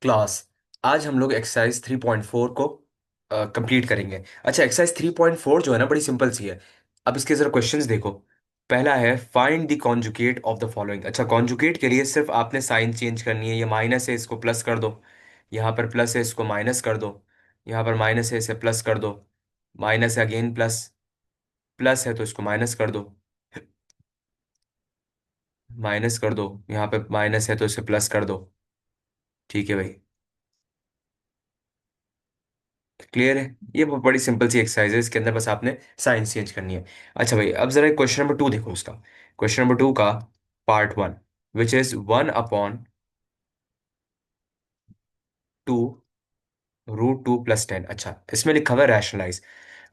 Class. आज हम लोग एक्सरसाइज 3.4 को कंप्लीट करेंगे। अच्छा, एक्सरसाइज 3.4 जो है ना, बड़ी सिंपल सी है। अब इसके जरा क्वेश्चंस देखो। पहला है find the conjugate of the following. अच्छा, कॉन्जुगेट के लिए सिर्फ आपने साइन चेंज करनी है। ये माइनस है, इसको प्लस कर दो। यहाँ पर प्लस है, इसको माइनस कर दो। यहाँ पर माइनस है, इसे प्लस कर दो। माइनस है, अगेन प्लस। प्लस है तो इसको माइनस कर दो। माइनस कर दो। यहाँ पे माइनस है तो इसे प्लस कर दो। ठीक है भाई। क्लियर है। ये बहुत बड़ी सिंपल सी एक्सरसाइज है, इसके अंदर बस आपने साइंस चेंज करनी है। अच्छा भाई, अब जरा क्वेश्चन नंबर 2 देखो उसका। क्वेश्चन नंबर 2 का पार्ट 1, विच इज 1/2 √2 + 10। अच्छा, इसमें लिखा हुआ है रैशनलाइज।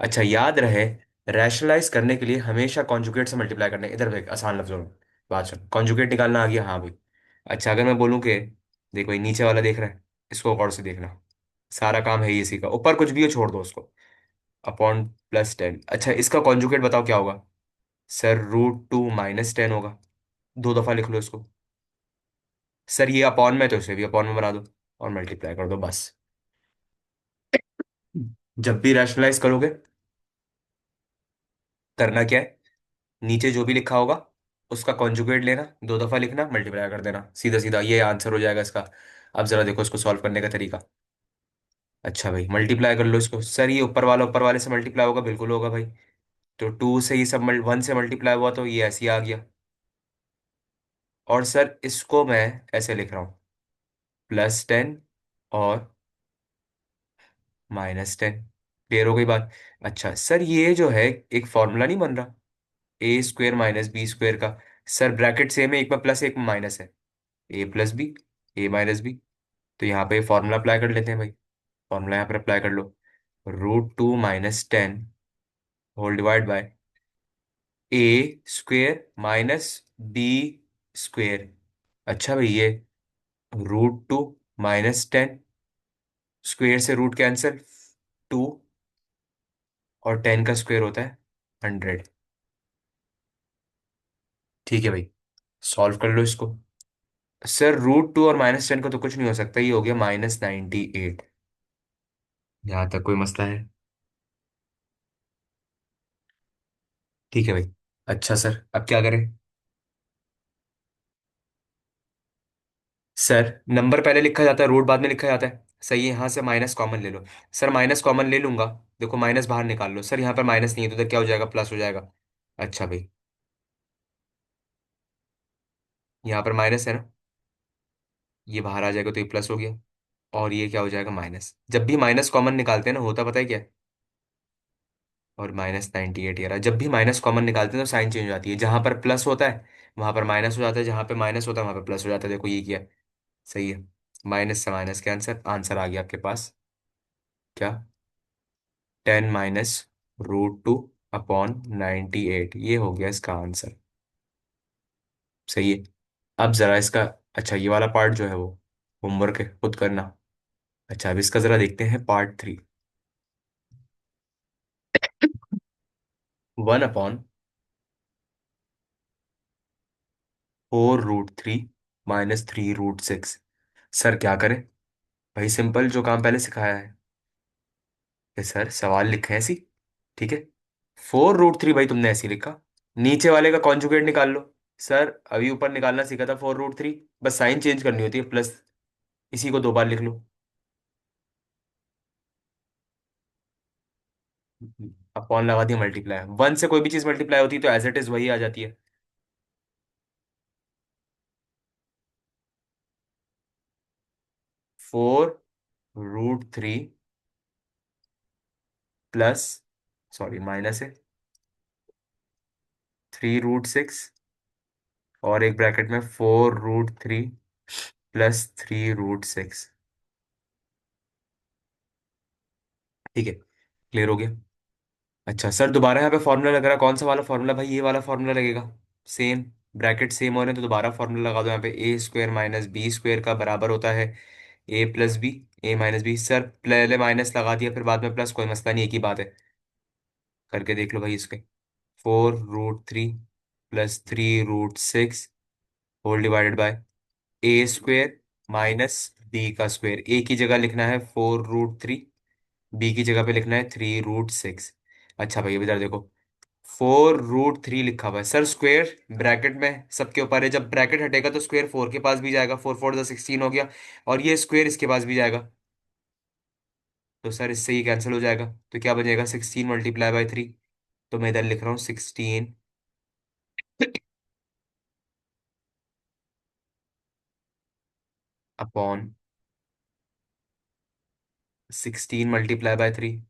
अच्छा, याद रहे, रैशनलाइज करने के लिए हमेशा कॉन्जुगेट से मल्टीप्लाई करना है। इधर देख, आसान लफ्जों में बात सुन, कॉन्जुगेट निकालना आ गया? हाँ भाई। अच्छा, अगर मैं बोलूँ कि देखो ये नीचे वाला देख रहा है, इसको गौर से देखना। सारा काम है ही इसी का, ऊपर कुछ भी हो छोड़ दो उसको। अपॉन +10। अच्छा, इसका कॉन्जुगेट बताओ क्या होगा? सर, √2 - 10 होगा। दो दफा लिख लो इसको। सर, ये अपॉन में तो इसे भी अपॉन में बना दो और मल्टीप्लाई कर दो बस। जब भी रैशनलाइज करोगे, करना क्या है? नीचे जो भी लिखा होगा उसका कॉन्जुगेट लेना, दो दफा लिखना, मल्टीप्लाई कर देना, सीधा सीधा ये आंसर हो जाएगा इसका। अब जरा देखो इसको सॉल्व करने का तरीका। अच्छा भाई, मल्टीप्लाई कर लो इसको। सर, ये ऊपर वाला ऊपर वाले से मल्टीप्लाई होगा, बिल्कुल होगा भाई। तो 2 से ये सब 1 से मल्टीप्लाई हुआ तो ये ऐसे ही आ गया। और सर, इसको मैं ऐसे लिख रहा हूँ, +10 और -10। क्लियर हो गई बात? अच्छा सर, ये जो है एक फॉर्मूला नहीं बन रहा, A² - B² का। सर, ब्रैकेट सेम है, एक में प्लस एक में माइनस है। A + B, A - B। तो यहाँ पे फॉर्मूला अप्लाई कर लेते हैं भाई। फॉर्मूला यहाँ पर अप्लाई कर लो। √2 - 10 whole divide by A² - B²। अच्छा भाई, ये √2 - 10, स्क्वेयर से रूट कैंसिल, 2, और 10 का स्क्वायर होता है 100। ठीक है भाई, सॉल्व कर लो इसको। सर, √2 और -10 का तो कुछ नहीं हो सकता, ये हो गया -98। यहाँ तक कोई मसला है? ठीक है भाई। अच्छा सर, अब क्या करें? सर, नंबर पहले लिखा जाता है, रूट बाद में लिखा जाता है। सही है, यहाँ से माइनस कॉमन ले लो। सर, माइनस कॉमन ले लूंगा। देखो, माइनस बाहर निकाल लो। सर, यहाँ पर माइनस नहीं है तो इधर क्या हो जाएगा? प्लस हो जाएगा। अच्छा भाई, यहाँ पर माइनस है ना, ये बाहर आ जाएगा तो ये प्लस हो गया। और ये क्या हो जाएगा? माइनस। जब भी माइनस कॉमन निकालते हैं ना, होता पता है क्या है? और -98 यार, जब भी माइनस कॉमन निकालते हैं तो साइन चेंज हो जाती है। जहां पर प्लस होता है वहां पर माइनस हो जाता है, जहां पे माइनस होता है वहां पर प्लस हो जाता है। देखो ये किया है। सही है। माइनस से माइनस के आंसर आंसर आ गया आपके पास। क्या? 10 - √2/98, ये हो गया इसका आंसर। सही है। अब जरा इसका, अच्छा ये वाला पार्ट जो है वो होमवर्क है, खुद करना। अच्छा, अब इसका जरा देखते हैं पार्ट 3। 1/4√3 - 3√6। सर, क्या करें? भाई सिंपल, जो काम पहले सिखाया है। ये सर, सवाल लिखे हैं ऐसी। ठीक है। 4√3 भाई तुमने ऐसे ही लिखा। नीचे वाले का कॉन्जुगेट निकाल लो। सर, अभी ऊपर निकालना सीखा था 4√3, बस साइन चेंज करनी होती है, प्लस। इसी को 2 बार लिख लो। अपॉन लगा दिया, मल्टीप्लाई। 1 से कोई भी चीज मल्टीप्लाई होती है तो एज इट इज वही आ जाती है। 4√3 प्लस, सॉरी माइनस है, 3√6, और एक ब्रैकेट में 4√3 +3√6। ठीक है, क्लियर हो गया। अच्छा सर, दोबारा यहाँ पे फॉर्मूला लग रहा है, कौन सा वाला फॉर्मूला भाई? ये वाला फॉर्मूला लगेगा। सेम, ब्रैकेट सेम हो रहे हैं तो दोबारा फॉर्मूला लगा दो। यहाँ पे A² - B² का बराबर होता है A + B, A - B। Sir, पहले माइनस लगा दिया फिर बाद में प्लस, कोई मसला नहीं, एक ही बात है। करके देख लो भाई इसके। 4√3 +3√6 whole divided by A² - b का स्क्वायर, ए की जगह लिखना है 4√3, बी की जगह पे लिखना है 3√6। अच्छा भाई अब इधर देखो, 4√3 लिखा हुआ है सर, स्क्वायर ब्रैकेट में सबके ऊपर है, जब ब्रैकेट हटेगा तो स्क्वायर 4 के पास भी जाएगा, 4 4 16 हो गया, और ये स्क्वायर इसके पास भी जाएगा, तो सर इससे ही कैंसिल हो जाएगा। तो क्या बचेगा, 16 × 3। तो मैं इधर लिख रहा हूँ 16 अपॉन 16 × 3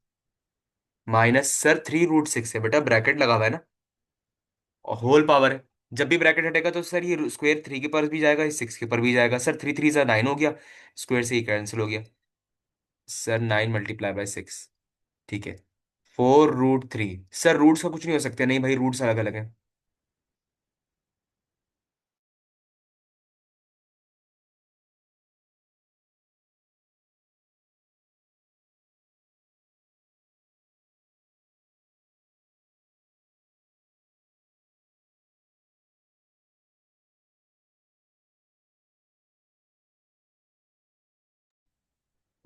माइनस सर 3√6 है बेटा, ब्रैकेट लगा हुआ है ना, और होल पावर है। जब भी ब्रैकेट हटेगा तो सर ये स्क्वायर 3 के पर भी जाएगा, 6 के पर भी जाएगा, सर 3 3 9 हो गया, स्क्वायर से ही कैंसिल हो गया। सर 9 × 6, ठीक है। 4√3, सर रूट्स का कुछ नहीं हो सकता, नहीं भाई रूट्स अलग अलग है।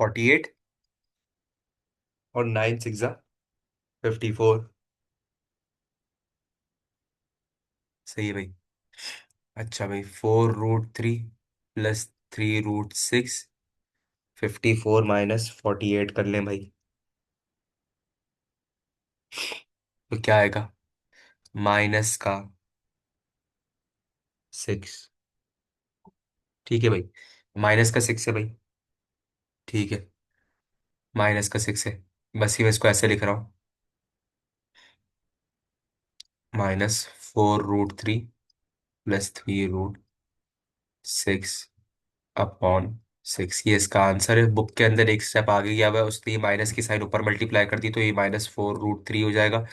48 और 9 6 54। सही है भाई। अच्छा भाई, 4√3 प्लस 3√6, 54 - 48 कर लें भाई, तो क्या आएगा, माइनस का 6। ठीक है भाई, -6 है भाई, ठीक है, -6 है। बस ही मैं इसको ऐसे लिख रहा हूँ, -4√3 प्लस 3√6 अपॉन 6, ये इसका आंसर है। बुक के अंदर एक स्टेप आगे गया हुआ है, उसने माइनस की साइन ऊपर मल्टीप्लाई कर दी, तो ये -4√3 हो जाएगा,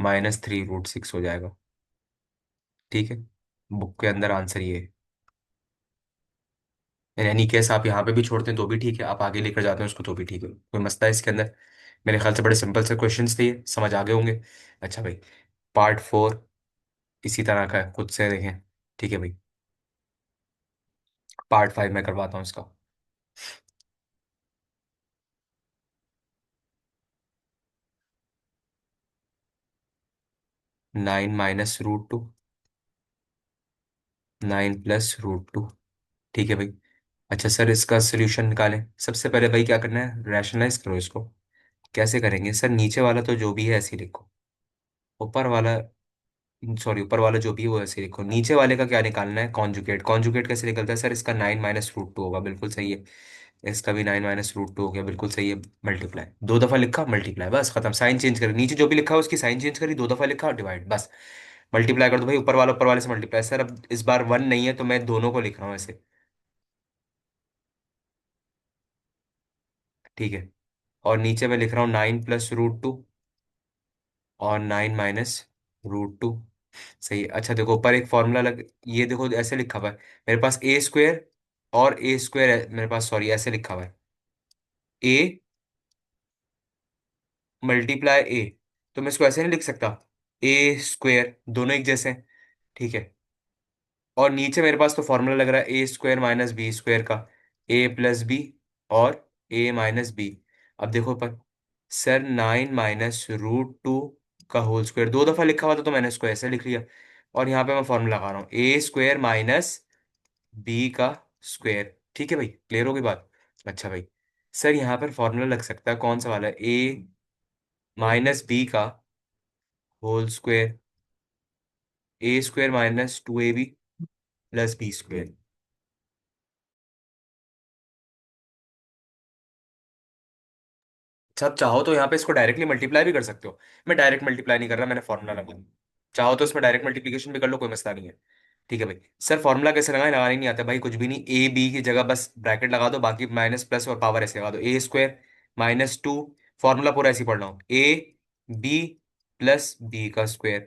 -3√6 हो जाएगा। ठीक है, बुक के अंदर आंसर ये है। एनी केस आप यहाँ पे भी छोड़ते हैं तो भी ठीक है, आप आगे लेकर जाते हैं उसको तो भी ठीक है, कोई मसला है इसके अंदर। मेरे ख्याल से बड़े सिंपल से क्वेश्चंस थे ये, समझ आ गए होंगे। अच्छा भाई, पार्ट 4 इसी तरह का है, खुद से देखें। ठीक है भाई, पार्ट 5 मैं करवाता हूँ इसका। 9 - √2, 9 + √2। ठीक है भाई। अच्छा सर, इसका सोल्यूशन निकालें। सबसे पहले भाई क्या करना है, रैशनलाइज करो इसको। कैसे करेंगे सर, नीचे वाला तो जो भी है ऐसे ही लिखो, ऊपर वाला, सॉरी ऊपर वाला जो भी है वो ऐसे ही लिखो, नीचे वाले का क्या निकालना है, कॉन्जुगेट। कॉन्जुगेट कैसे निकलता है सर, इसका 9 - √2 होगा, बिल्कुल सही है। इसका भी 9 - √2 हो गया, बिल्कुल सही है। मल्टीप्लाई, 2 दफा लिखा, मल्टीप्लाई, बस खत्म, साइन चेंज करी, नीचे जो भी लिखा है उसकी साइन चेंज करी, 2 दफा लिखा, डिवाइड, बस। मल्टीप्लाई कर दो भाई, ऊपर वाले से मल्टीप्लाई। सर अब इस बार 1 नहीं है तो मैं दोनों को लिख रहा हूँ ऐसे। ठीक है, और नीचे मैं लिख रहा हूँ 9 + √2 और 9 - √2। सही है। अच्छा देखो, ऊपर एक फॉर्मूला लग, ये देखो ऐसे लिखा हुआ है, मेरे पास A² और A² है मेरे पास, सॉरी ऐसे लिखा हुआ है, A × A, तो मैं इसको ऐसे नहीं लिख सकता, A², दोनों एक जैसे हैं। ठीक है, और नीचे मेरे पास तो फॉर्मूला लग रहा है A² - B² का, A + B और A - B। अब देखो पर, सर 9 - √2 का होल स्क्वायर, 2 दफा लिखा हुआ था तो मैंने इसको ऐसे लिख लिया, और यहाँ पे मैं फॉर्मूला लगा रहा हूँ A² - B²। ठीक है भाई, क्लियर हो गई बात। अच्छा भाई, सर यहाँ पर फॉर्मूला लग सकता है, कौन सा वाला है, A - B का whole square, A² - 2AB plus B²। अच्छा, आप चाहो तो यहाँ पे इसको डायरेक्टली मल्टीप्लाई भी कर सकते हो, मैं डायरेक्ट मल्टीप्लाई नहीं कर रहा, मैंने फॉर्मूला लगा दिया। चाहो तो इसमें डायरेक्ट मल्टीप्लिकेशन भी कर लो, कोई मसला नहीं है। ठीक है भाई, सर फॉर्मूला कैसे लगाए, लगाने नहीं आता भाई, कुछ भी नहीं, A B की जगह बस ब्रैकेट लगा दो, बाकी माइनस प्लस और पावर ऐसे लगा दो, A² - 2, फॉर्मूला पूरा ऐसे ही पढ़ रहा हूँ, AB + B²,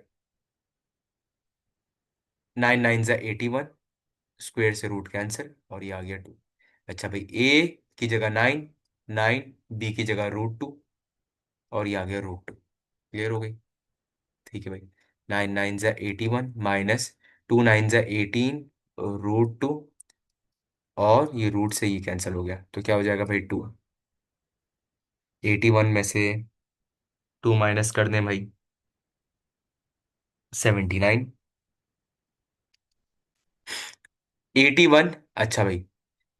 9 9 = 81, स्क्वेयर से रूट कैंसिल, और ये आ गया 2। अच्छा भाई, A की जगह 9, 9, B की जगह √2, और ये आ गया √2। क्लियर हो गई। ठीक है भाई, 9 9 = 81 - 2 9 = 18 √2, और ये रूट से ये कैंसिल हो गया, तो क्या हो जाएगा भाई 2। 81 में से 2 माइनस कर दें भाई, 79। 81, अच्छा भाई,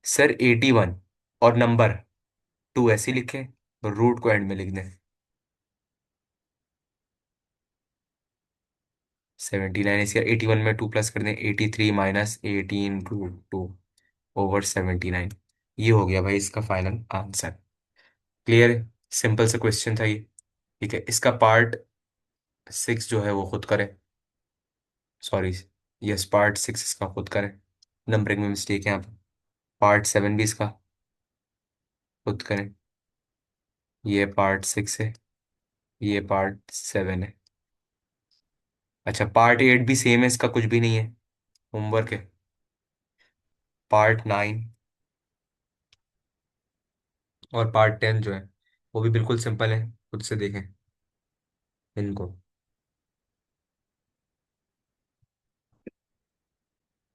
सर 81 और नंबर 2 ऐसे ही लिखे, और रूट को एंड में लिख दें। 79 इसका 81 में 2 प्लस कर दें, 83 माइनस 18 रूट 2 ओवर 79। ये हो गया भाई इसका फाइनल आंसर। क्लियर है, सिंपल सा क्वेश्चन था ये। ठीक है, इसका पार्ट 6 जो है वो खुद करें। सॉरी, यस, पार्ट 6 इसका खुद करें, नंबरिंग में मिस्टेक है यहाँ पे। पार्ट 7 भी इसका खुद करें। ये पार्ट 6 है, ये पार्ट 7 है। अच्छा, पार्ट 8 भी सेम है, इसका कुछ भी नहीं है, होमवर्क है। पार्ट 9 और पार्ट 10 जो है वो भी बिल्कुल सिंपल है, खुद से देखें इनको।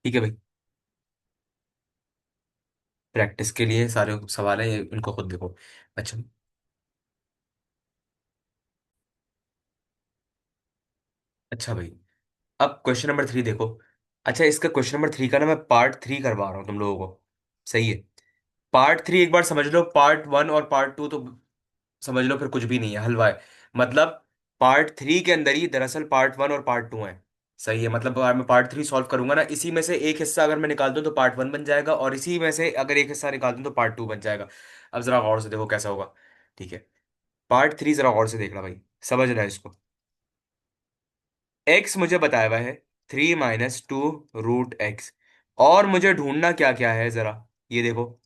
ठीक है भाई, प्रैक्टिस के लिए सारे सवाल है, इनको खुद देखो। अच्छा। अच्छा भाई, अब क्वेश्चन नंबर 3 देखो। अच्छा, इसका क्वेश्चन नंबर 3 का ना मैं पार्ट 3 करवा रहा हूँ तुम लोगों को। सही है, पार्ट 3 एक बार समझ लो, पार्ट 1 और पार्ट 2 तो समझ लो फिर कुछ भी नहीं है, हलवा है। मतलब पार्ट 3 के अंदर ही दरअसल पार्ट 1 और पार्ट 2 है। सही है, मतलब अगर मैं पार्ट 3 सॉल्व करूंगा ना, इसी में से एक हिस्सा अगर मैं निकाल दूं तो पार्ट 1 बन जाएगा, और इसी में से अगर एक हिस्सा निकाल दूं तो पार्ट 2 बन जाएगा। अब जरा गौर से देखो कैसा होगा। ठीक है, पार्ट 3 जरा गौर से देखना भाई, समझ रहा है इसको। एक्स मुझे बताया हुआ है 3 - 2 रूट एक्स, और मुझे ढूंढना क्या क्या है जरा, ये देखो।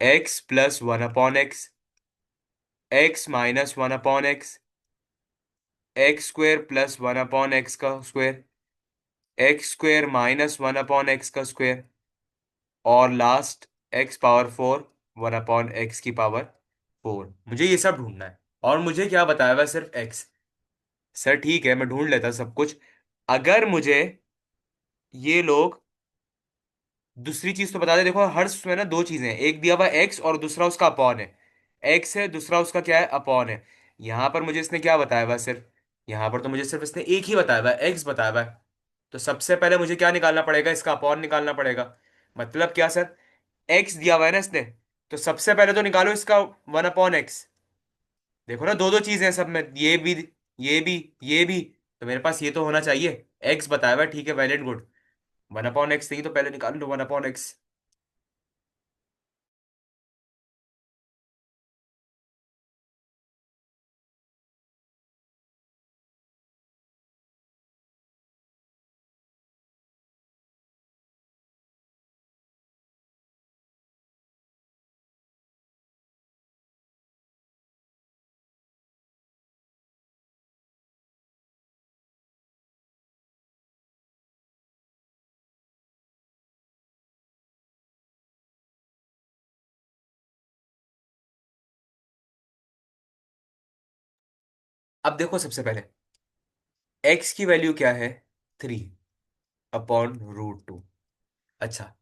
x + 1/x, x - 1/x, x² + 1/x², x² - 1/x², और लास्ट x⁴ 1/x⁴ मुझे ये सब ढूंढना है, और मुझे क्या बताया हुआ है, सिर्फ x। सर ठीक है, मैं ढूंढ लेता सब कुछ, अगर मुझे ये लोग दूसरी चीज तो बता दे। देखो हर उसमें ना दो चीजें हैं, एक दिया हुआ एक्स और दूसरा उसका अपॉन है। एक्स है, दूसरा उसका क्या है, अपॉन है। यहां पर मुझे इसने क्या बताया हुआ है, सिर्फ यहां पर तो मुझे सिर्फ इसने एक ही बताया हुआ है, एक्स बताया हुआ है। तो सबसे पहले मुझे क्या निकालना पड़ेगा, इसका अपॉन निकालना पड़ेगा। मतलब क्या सर, एक्स दिया हुआ है ना इसने, तो सबसे पहले तो निकालो इसका 1/x। देखो ना दो दो चीजें हैं सब में, ये भी, ये भी, तो मेरे पास ये तो होना चाहिए। एक्स बताया हुआ है, ठीक है, वैलिड, गुड। 1/x नहीं तो पहले निकाल लो 1/x। अब देखो सबसे पहले एक्स की वैल्यू क्या है, 3/√2। अच्छा,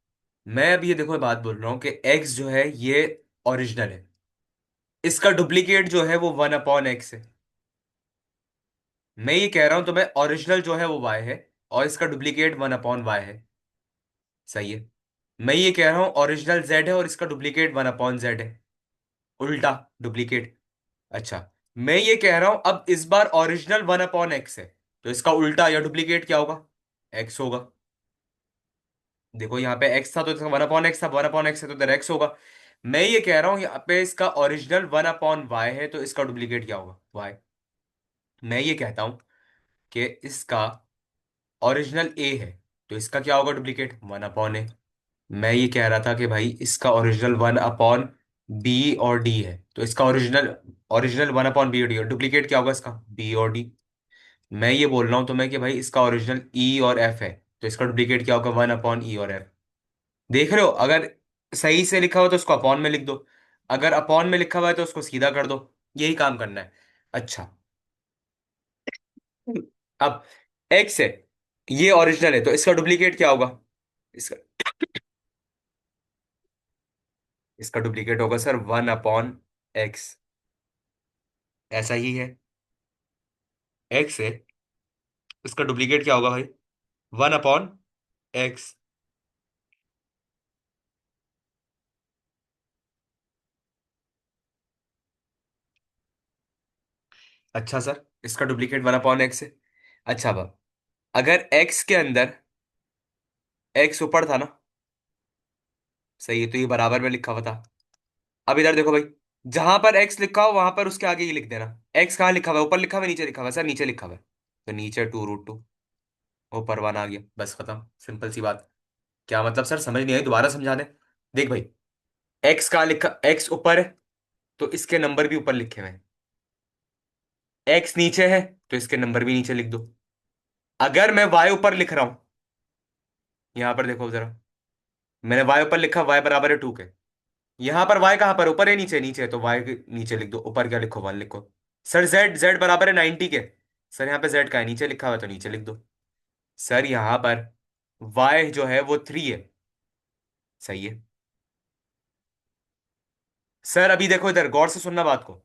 मैं अब ये देखो बात बोल रहा हूं कि एक्स जो है ये ओरिजिनल है, इसका डुप्लीकेट जो है वो 1/x है। मैं ये कह रहा हूं तो मैं ओरिजिनल जो है वो वाई है, और इसका डुप्लीकेट 1/y है। सही है, मैं ये कह रहा हूं ओरिजिनल जेड है और इसका डुप्लीकेट 1/z है, उल्टा डुप्लीकेट। अच्छा, मैं ये कह रहा हूं अब इस बार ओरिजिनल 1/x है, तो इसका उल्टा या डुप्लीकेट क्या होगा, एक्स होगा। देखो यहाँ पे एक्स था तो इसका 1/x था, 1/x है तो इधर एक्स होगा। मैं ये कह रहा हूँ यहाँ पे इसका ओरिजिनल 1/y है, तो इसका डुप्लीकेट क्या होगा, वाई। मैं ये कहता हूँ कि इसका ओरिजिनल ए है, तो इसका क्या होगा डुप्लीकेट, 1/a। मैं ये कह रहा था कि भाई इसका ओरिजिनल 1/b और डी है, तो इसका ओरिजिनल ओरिजिनल 1/b और डी, और डुप्लीकेट क्या होगा इसका, बी और डी। मैं ये बोल रहा हूँ तो मैं कि भाई इसका ओरिजिनल ई और एफ है, तो इसका डुप्लीकेट क्या होगा, 1/e और एफ। देख रहे हो, अगर सही से लिखा हुआ तो उसको अपॉन में लिख दो, अगर अपॉन में लिखा हुआ है तो उसको सीधा कर दो, यही काम करना है। अच्छा, अब एक्स है, ये ओरिजिनल है, तो इसका डुप्लीकेट क्या होगा, इसका इसका डुप्लीकेट होगा सर 1/x। ऐसा ही है, एक्स है, इसका डुप्लीकेट क्या होगा भाई? 1/x। अच्छा सर, इसका डुप्लीकेट 1/x है। अच्छा अब अगर x के अंदर x ऊपर था ना, सही है, तो ये बराबर में लिखा हुआ था। अब इधर देखो भाई, जहां पर x लिखा हो वहां पर उसके आगे ये लिख देना। x कहाँ लिखा हुआ है? ऊपर लिखा हुआ है, नीचे लिखा हुआ है? सर नीचे लिखा हुआ है, तो नीचे 2√2, ऊपर 1 आ गया, बस खत्म, सिंपल सी बात। क्या मतलब सर, समझ नहीं आई, दोबारा समझा दे। देख भाई, x कहाँ लिखा, x ऊपर है तो इसके नंबर भी ऊपर लिखे हुए हैं। x नीचे है तो इसके नंबर भी नीचे लिख दो। अगर मैं y ऊपर लिख रहा हूं, यहां पर देखो जरा, मैंने y ऊपर लिखा, y बराबर है 2 के। यहां पर y कहां पर, ऊपर है नीचे? नीचे है, तो y के नीचे लिख दो। ऊपर क्या लिखो? 1 लिखो। सर z बराबर है 90 के। सर यहाँ पे z का है, नीचे लिखा हुआ है, तो नीचे लिख दो। सर यहाँ पर y जो है वो 3 है। सही है। सर अभी देखो इधर, गौर से सुनना बात को।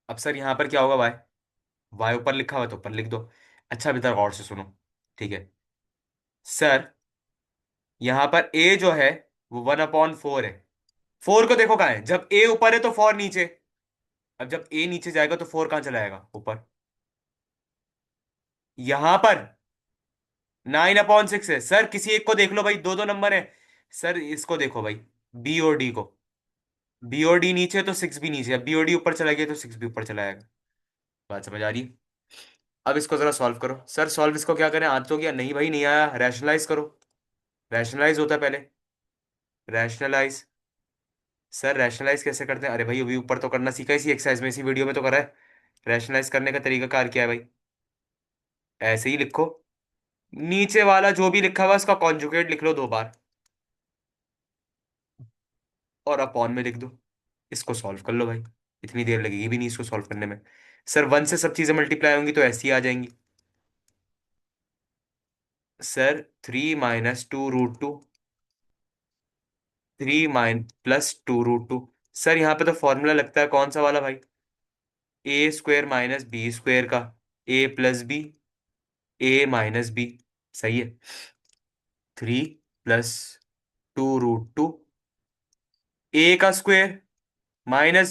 अब सर यहाँ पर क्या होगा? y ऊपर लिखा हुआ है तो ऊपर लिख दो। अच्छा अब इधर गौर से सुनो, ठीक है सर। यहाँ पर a जो है वो 1/4 है। 4 को देखो कहाँ है, जब a ऊपर है तो 4 नीचे। अब जब a नीचे जाएगा तो 4 कहाँ चला जाएगा? ऊपर। यहां पर 9/6 है। सर किसी एक को देख लो भाई, दो दो नंबर है। सर इसको देखो भाई, बी और डी को। बी और डी नीचे है तो 6 भी नीचे है, बी और डी ऊपर चला गया तो 6 भी ऊपर चला जाएगा। बात समझ आ रही है? अब इसको जरा सॉल्व करो। सर सॉल्व इसको क्या करें? आज तो गया नहीं भाई, नहीं आया, रैशनलाइज करो। रैशनलाइज होता है पहले, रैशनलाइज। सर रैशनलाइज कैसे करते हैं? अरे भाई अभी ऊपर तो करना सीखा, इसी एक्सरसाइज में, इसी वीडियो में तो करा है। रैशनलाइज करने का तरीका कार क्या है भाई? ऐसे ही लिखो, नीचे वाला जो भी लिखा हुआ है उसका कॉन्जुगेट लिख लो 2 बार, और अपॉन में लिख दो। इसको सॉल्व कर लो भाई, इतनी देर लगेगी भी नहीं इसको सॉल्व करने में। सर 1 से सब चीजें मल्टीप्लाई होंगी तो ऐसी आ जाएंगी। सर 3 - 2√2, 3 + 2√2। सर यहाँ पे तो फॉर्मूला लगता है कौन सा वाला भाई? a² - b² का, a + b, सही है। 3 + 2√2, a²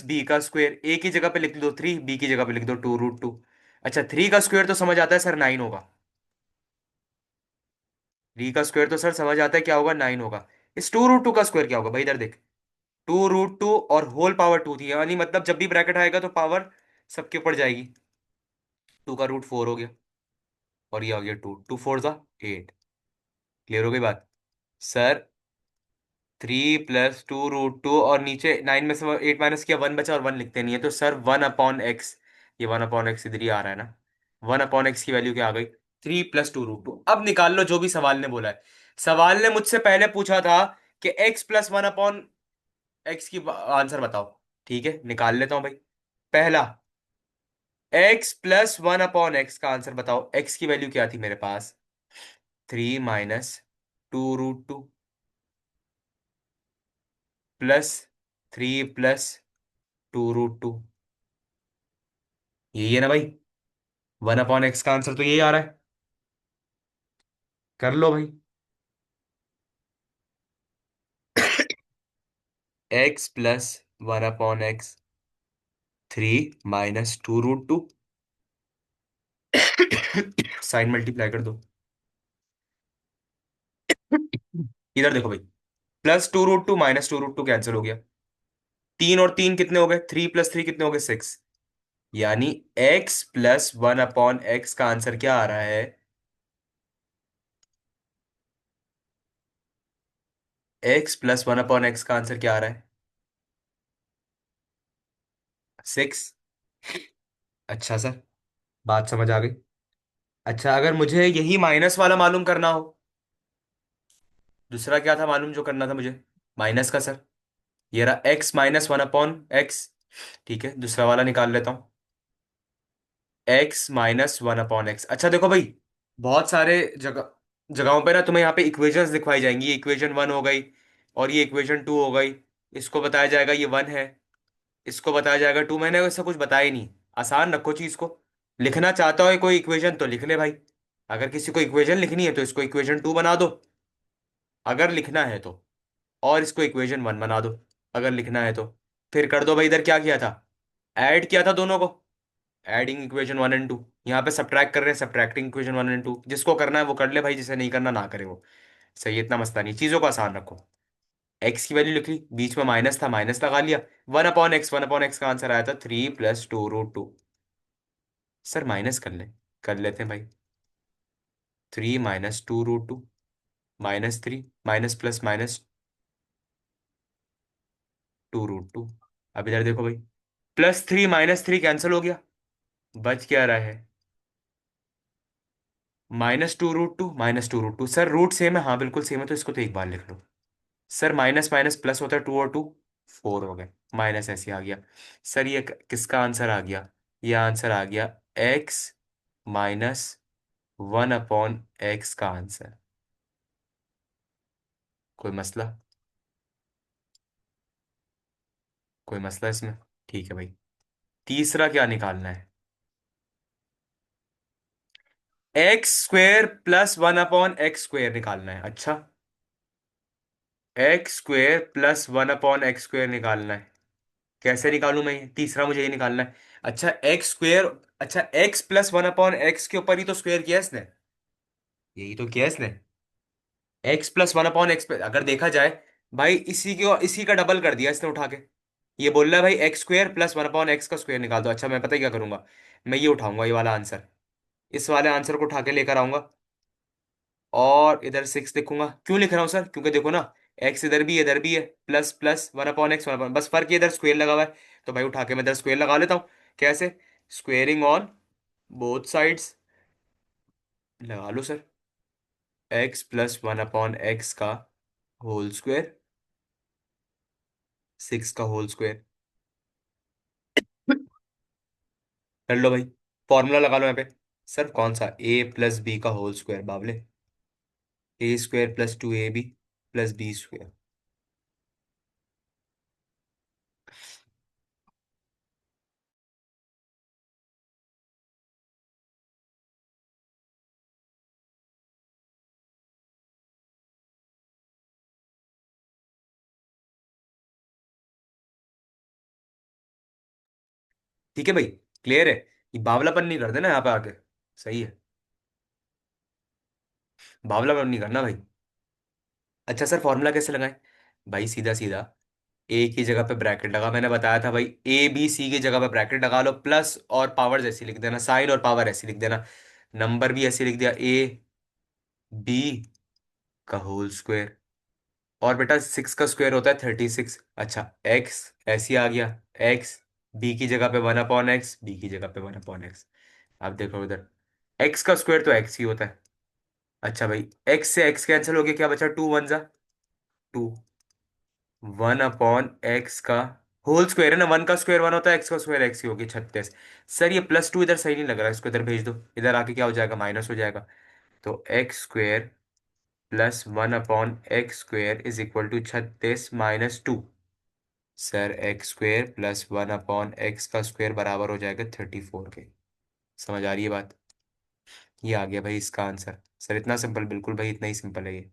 -b², ए की जगह पे लिख दो 3, बी की जगह पे लिख दो 2√2। अच्छा 3 का स्क्वायर तो समझ आता है सर 9 होगा। 3 का स्क्वायर तो सर समझ आता है क्या होगा? 9 होगा। इस 2√2 का स्क्वायर क्या होगा भाई? इधर देख, 2√2 और होल पावर 2 थी, यानी मतलब जब भी ब्रैकेट आएगा तो पावर सबके ऊपर जाएगी। 2 का रूट 4 हो गया, और ये आ गया 2, 2 4 = 8। क्लियर हो गई बात? सर 3 + 2√2, और नीचे 9 में से 8 माइनस किया, 1 बचा और 1 लिखते नहीं है, तो सर 1/x। ये 1/x इधर ही आ रहा है ना। 1/x की वैल्यू क्या आ गई? 3 + 2√2। अब निकाल लो जो भी सवाल ने बोला है। सवाल ने मुझसे पहले पूछा था कि x + 1/x की आंसर बताओ। ठीक है निकाल लेता हूं भाई। पहला, x + 1/x का आंसर बताओ। x की वैल्यू क्या थी मेरे पास? 3 - 2√2 +3 + 2√2। यही है ना भाई? 1/x का आंसर तो यही आ रहा है। कर लो भाई। x + 1/x, 3 - 2√2, साइन मल्टीप्लाई कर दो। इधर देखो भाई, +2√2 -2√2 कैंसिल हो गया। 3 और 3 कितने हो गए? 3 + 3 कितने हो गए? 6। यानी x + 1/x का आंसर क्या आ रहा है? x + 1/x का आंसर क्या आ रहा है? 6। अच्छा सर, बात समझ आ गई। अच्छा अगर मुझे यही माइनस वाला मालूम करना हो, दूसरा क्या था मालूम जो करना था मुझे? माइनस का सर, ये रहा x - 1/x। ठीक है दूसरा वाला निकाल लेता हूँ, x - 1/x। अच्छा देखो भाई, बहुत सारे जगह, जगहों पे ना तुम्हें यहाँ पे इक्वेशंस दिखवाई जाएंगी, ये इक्वेशन वन हो गई और ये इक्वेशन टू हो गई। इसको बताया जाएगा ये वन है, इसको बताया जाएगा टू। मैंने वैसा कुछ बताया ही नहीं, आसान रखो चीज को। लिखना चाहता हो कोई इक्वेशन तो लिख ले भाई, अगर किसी को इक्वेशन लिखनी है तो इसको इक्वेशन टू बना दो अगर लिखना है तो, और इसको इक्वेशन वन बना दो अगर लिखना है तो। फिर कर दो भाई, इधर क्या किया था, ऐड किया था दोनों को, adding equation one and two. यहाँ पे सब्ट्रैक्ट कर रहे हैं, subtracting equation one and two. जिसको करना है वो कर ले भाई, जिसे नहीं करना ना करे वो। सही है, इतना मसला नहीं, चीजों को आसान रखो। एक्स की वैल्यू लिख ली, बीच में माइनस था माइनस लगा लिया। One upon x, one upon x का आंसर आया था 3 + 2√2। सर माइनस कर ले, कर लेते हैं भाई। 3 - 2√2, -3, माइनस प्लस माइनस 2√2। अब इधर देखो भाई, +3 - 3 कैंसिल हो गया, बच क्या रहा है, -2√2, -2√2। सर रूट सेम है, हाँ बिल्कुल सेम है, तो इसको तो एक बार लिख लो। सर माइनस माइनस प्लस होता है, 2 और 2 4 हो गए, माइनस ऐसे आ गया। सर ये किसका आंसर आ गया, ये आंसर आ गया x - 1/x का आंसर। कोई मसला, कोई मसला इसमें? ठीक है भाई, तीसरा क्या निकालना है, x² + 1/x² निकालना है। अच्छा, x² + 1/x² निकालना है। कैसे निकालूं मैं ये? तीसरा मुझे ये निकालना है। अच्छा x², अच्छा x + 1/x के ऊपर ही तो स्क्वायर किया है इसने, यही तो किया है इसने। x + 1/x, अगर देखा जाए भाई, इसी का डबल कर दिया इसने उठा के। ये बोल रहा है भाई x² + 1/x का स्क्वायर निकाल दो। अच्छा मैं पता है क्या करूंगा, मैं ये उठाऊंगा, ये वाला आंसर, इस वाले आंसर को उठा के लेकर आऊंगा और इधर 6 लिखूंगा। क्यों लिख रहा हूँ सर, क्योंकि देखो ना, एक्स इधर भी है, प्लस प्लस 1/x 1, बस फर्क ये इधर स्क्वायर लगा हुआ है। तो भाई उठा के मैं इधर स्क्वायर लगा लेता हूँ। कैसे, स्क्वेयरिंग ऑन बोथ साइड्स, लगा लो सर। x + 1/x का होल स्क्वायर, 6 का होल स्क्वायर। कर लो भाई, फॉर्मूला लगा लो यहाँ पे। सर कौन सा, a + b का whole square बावले, a² + 2ab + b²। ठीक है भाई, क्लियर है, ये बावलापन नहीं कर देना यहाँ पे आके। सही है, बावलापन नहीं करना भाई। अच्छा सर फॉर्मूला कैसे लगाएं? भाई सीधा सीधा, ए की जगह पे ब्रैकेट लगा, मैंने बताया था भाई, a b c की जगह पे ब्रैकेट लगा लो, प्लस और पावर ऐसी लिख देना, साइन और पावर ऐसी लिख देना, नंबर भी ऐसे लिख दिया, a b का होल स्क्वायर। और बेटा 6 का स्क्वायर होता है 36। अच्छा x ऐसे आ गया, x b की जगह पे 1/x, b की जगह पे 1/x। अब देखो इधर, x का स्क्वायर तो x ही होता है। अच्छा भाई, x से x कैंसिल हो गया, क्या बचा, 2 × 1 = 2, 1/x का होल स्क्वायर है ना, 1 का स्क्वायर 1 होता है, x का स्क्वायर x ही होगी 36। सर ये +2 इधर सही नहीं लग रहा है, इसको इधर भेज दो, इधर आके क्या हो जाएगा, माइनस हो जाएगा। तो x² + 1/x² = 36 - 2। Sir x² + 1/x का स्क्वायर बराबर हो जाएगा 34 के। समझ आ रही है बात? ये आ गया भाई इसका आंसर। सर इतना सिंपल, बिल्कुल भाई इतना ही सिंपल है ये।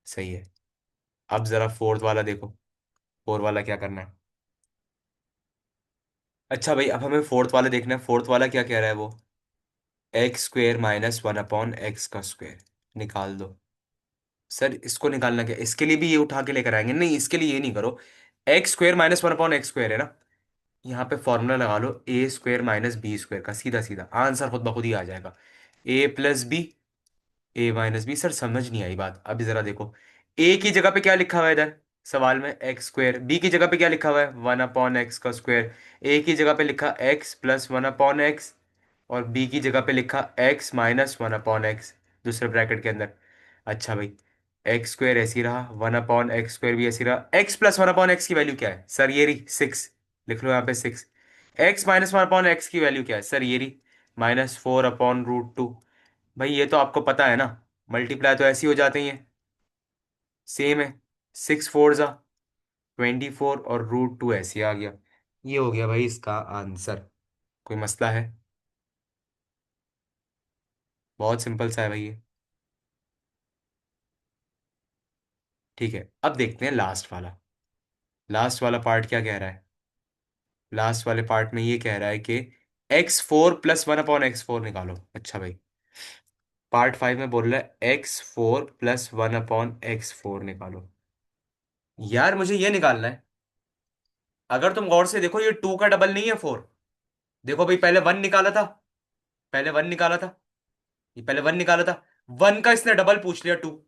सही है। अब जरा फोर्थ वाला देखो, फोर्थ वाला क्या करना है। अच्छा भाई, अब हमें फोर्थ वाला देखना है, फोर्थ वाला क्या कह रहा है वो, x² - 1/x का स्क्वायर निकाल दो। सर इसको निकालना क्या, इसके लिए भी ये उठा के लेकर आएंगे, नहीं इसके लिए ये नहीं करो। x² - 1/x² है ना, यहाँ पे फॉर्मूला लगा लो, a² - b² का, सीधा सीधा आंसर खुद ब खुद ही आ जाएगा। a + b, a - b। Sir समझ नहीं आई बात, अभी जरा देखो, a की जगह पे क्या लिखा हुआ है इधर सवाल में, x², b की जगह पे क्या लिखा हुआ है, 1/x का स्क्वायर, a की जगह पे लिखा x + 1/x, और b की जगह पे लिखा x - 1/x दूसरे ब्रैकेट के अंदर। अच्छा भाई, x² ऐसे ही रहा, 1/x² भी ऐसे ही रहा, x + 1/x की वैल्यू क्या है सर, ये रही 6, लिख लो यहाँ पे 6। x - 1/x की वैल्यू क्या है सर, ये रही -4/√2। भाई ये तो आपको पता है ना, मल्टीप्लाई तो ऐसे ही हो जाते ही हैं, सेम है। 6 4 जा 24 और √2 ऐसे ही आ गया। ये हो गया भाई इसका आंसर। कोई मसला है? बहुत सिंपल सा है भाई ये। ठीक है, अब देखते हैं लास्ट वाला। लास्ट वाला पार्ट क्या कह रहा है? लास्ट वाले पार्ट में ये कह रहा है कि x4 + 1/x4 निकालो। अच्छा भाई, पार्ट 5 में बोल रहा है x4 + 1/x4 निकालो। यार मुझे ये निकालना है। अगर तुम गौर से देखो, ये 2 का डबल नहीं है 4। देखो भाई, पहले 1 निकाला था, पहले 1 निकाला था, ये पहले 1 निकाला था। 1 का इसने डबल पूछ लिया, 2।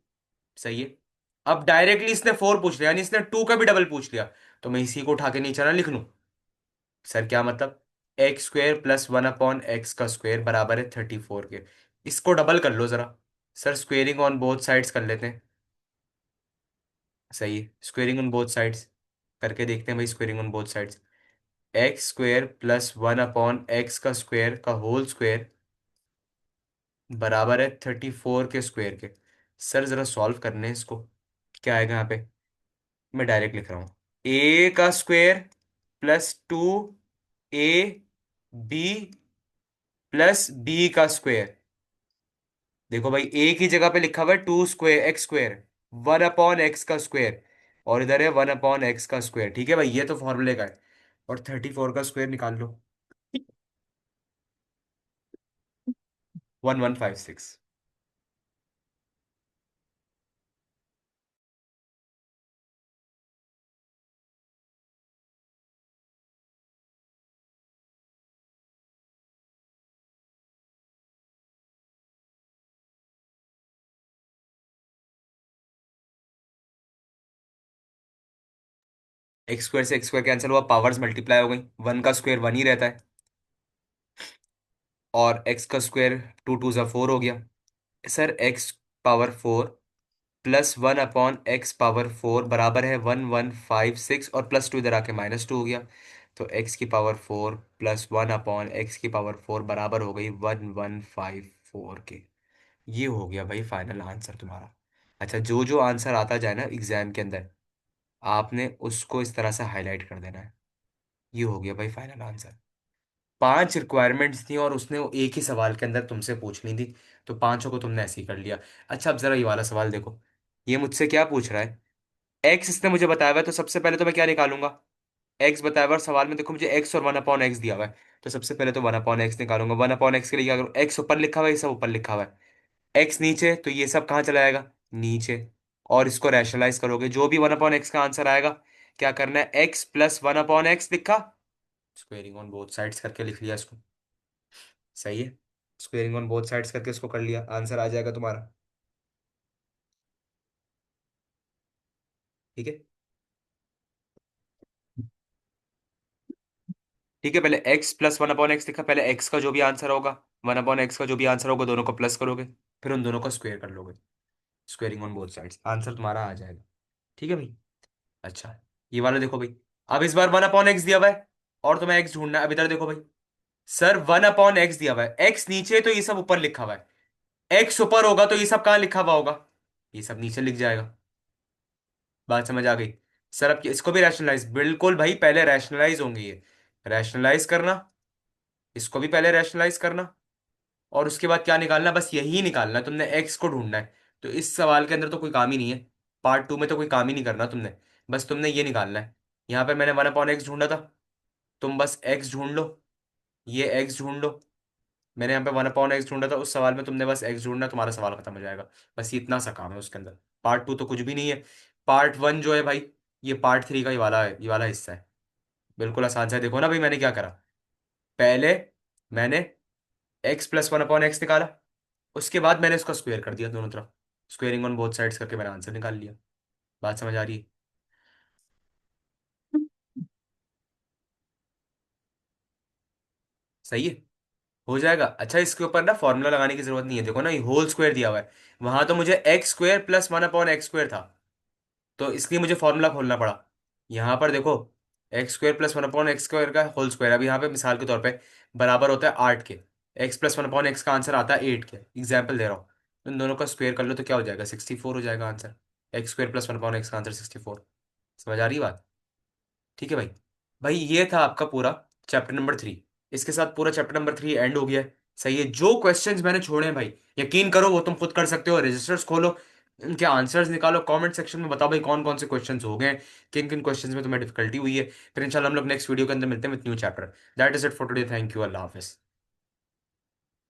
सही है। अब डायरेक्टली इसने 4 पूछ लिया, यानी इसने 2 का भी डबल पूछ लिया। तो मैं इसी को उठा के नीचे ना लिख लूं? सर क्या मतलब? x² + 1/x² बराबर है 34 के। इसको डबल कर लो जरा। Sir squaring on both sides कर लेते हैं। सही है, स्क्वेयरिंग ऑन बोथ साइड्स करके देखते हैं भाई। Squaring on both sides, x² + 1/x का होल स्क्वेयर बराबर है 34 के स्क्वेयर के। सर जरा सॉल्व करने हैं इसको। क्या आएगा यहाँ पे? मैं डायरेक्ट लिख रहा हूँ। a² + 2ab + b का स्क्वेयर। देखो भाई, ए की जगह पे लिखा हुआ है 2 स्क्वेयर x², 1/x का स्क्वेयर। और इधर है 1/x का स्क्वेयर। ठीक है भाई, ये तो फॉर्मूले का है। और 34 का स्क्वेयर निकाल लो। 1156। x² से x² कैंसिल हुआ, पावर्स मल्टीप्लाई हो गई। 1 का स्क्वेयर 1 ही रहता है, और x का स्क्वेयर 2 2 ज़ा 4 हो गया। सर x⁴ +1/x⁴ बराबर है 1156, और +2 इधर आके -2 हो गया। तो x⁴ +1/x⁴ बराबर हो गई 1154 के। ये हो गया भाई फाइनल आंसर तुम्हारा। अच्छा, जो जो आंसर आता जाए ना एग्जाम के अंदर, आपने उसको इस तरह से हाईलाइट कर देना है। ये हो गया भाई फाइनल आंसर। 5 रिक्वायरमेंट्स थी और उसने वो एक ही सवाल के अंदर तुमसे पूछनी थी, तो पांचों को तुमने ऐसे ही कर लिया। अच्छा, अब जरा ये वाला सवाल देखो। ये मुझसे क्या पूछ रहा है? एक्स इसने मुझे बताया हुआ है, तो सबसे पहले तो मैं क्या निकालूंगा? एक्स बताया हुआ है, और सवाल में देखो मुझे एक्स और 1/x दिया हुआ है। तो सबसे पहले तो 1/x निकालूंगा। 1/x के लिए क्या करूँ? एक्स ऊपर लिखा हुआ है, ये सब ऊपर लिखा हुआ है। एक्स नीचे, तो ये सब कहाँ चला जाएगा? नीचे। और इसको रैशनलाइज करोगे, जो भी 1/x का आंसर आएगा, क्या करना है? x + 1/x लिखा, स्क्वेयरिंग ऑन बोथ साइड्स करके लिख लिया इसको। सही है, स्क्वेयरिंग ऑन बोथ साइड्स करके इसको कर लिया, आंसर आ जाएगा तुम्हारा। ठीक है। ठीक है, पहले x + 1/x लिखा। पहले x का जो भी आंसर होगा, 1/x का जो भी आंसर होगा, दोनों को प्लस करोगे, फिर उन दोनों को स्क्वेयर कर लोगे। Squaring on both sides, answer तुम्हारा आ जाएगा। ठीक है भाई। अच्छा, ये वाला देखो भाई। अब इस बार 1/x दिया हुआ है, और तुम्हें x ढूंढना है। अब इधर देखो भाई, सर 1/x दिया हुआ है, x नीचे तो ये सब ऊपर लिखा हुआ है। x ऊपर होगा तो ये सब कहाँ लिखा हुआ होगा? ये सब नीचे लिख जाएगा। बात समझ आ गई? सर अब इसको भी रैशनलाइज, बिल्कुल भाई, पहले रैशनलाइज होंगे ये। रैशनलाइज करना, इसको भी पहले रैशनलाइज करना, और उसके बाद क्या निकालना? बस यही निकालना है तुमने, एक्स को ढूंढना है। तो इस सवाल के अंदर तो कोई काम ही नहीं है, पार्ट 2 में तो कोई काम ही नहीं करना तुमने। बस तुमने ये निकालना है। यहाँ पे मैंने 1/x ढूंढा था, तुम बस x ढूंढ लो। ये x ढूंढ लो। मैंने यहाँ पे 1/x ढूंढा था, उस सवाल में तुमने बस x ढूंढना, तुम्हारा सवाल खत्म हो जाएगा। बस ये इतना सा काम है उसके अंदर। पार्ट 2 तो कुछ भी नहीं है। पार्ट 1 जो है भाई, ये पार्ट 3 का ही वाला है, ये वाला हिस्सा है। बिल्कुल आसान सा है। देखो ना भाई, मैंने क्या करा। पहले मैंने x + 1/x निकाला, उसके बाद मैंने इसको स्क्वेयर कर दिया दोनों तरफ। स्क्वेयरिंग ऑन बोथ साइड्स करके मैंने आंसर निकाल लिया। बात समझ आ रही है? सही है, हो जाएगा। अच्छा, इसके ऊपर ना फॉर्मूला लगाने की जरूरत नहीं है। देखो ना, ये होल स्क्वायर दिया हुआ है, वहां तो मुझे x² + 1/x² था, तो इसलिए मुझे फॉर्मूला खोलना पड़ा। यहाँ पर देखो, x² + 1/x² का होल स्क्वायर, अब यहाँ पे मिसाल के तौर पे बराबर होता है 8 के। X plus one upon x का आंसर आता है 8 के, एग्जाम्पल दे रहा हूँ। इन दोनों का स्क्वायर कर लो तो क्या हो जाएगा, 64 हो जाएगा answer. X square plus one upon x का आंसर 64। समझ आ रही है बात? ठीक है भाई। भाई ये था आपका पूरा चैप्टर नंबर 3। इसके साथ पूरा चैप्टर नंबर 3 एंड हो गया है। सही है। जो क्वेश्चंस मैंने छोड़े हैं भाई, यकीन करो वो तुम खुद कर सकते हो। रजिस्टर्स खोलो, इनके आंसर्स निकालो, कमेंट सेक्शन में बताओ भाई कौन कौन से क्वेश्चंस हो गए हैं, किन किन क्वेश्चंस में तुम्हें डिफिकल्टी हुई है। फिर इंशाल्लाह हम लोग नेक्स्ट वीडियो के अंदर मिलते हैं with new chapter. That is it for today. Thank you. Allah Hafiz.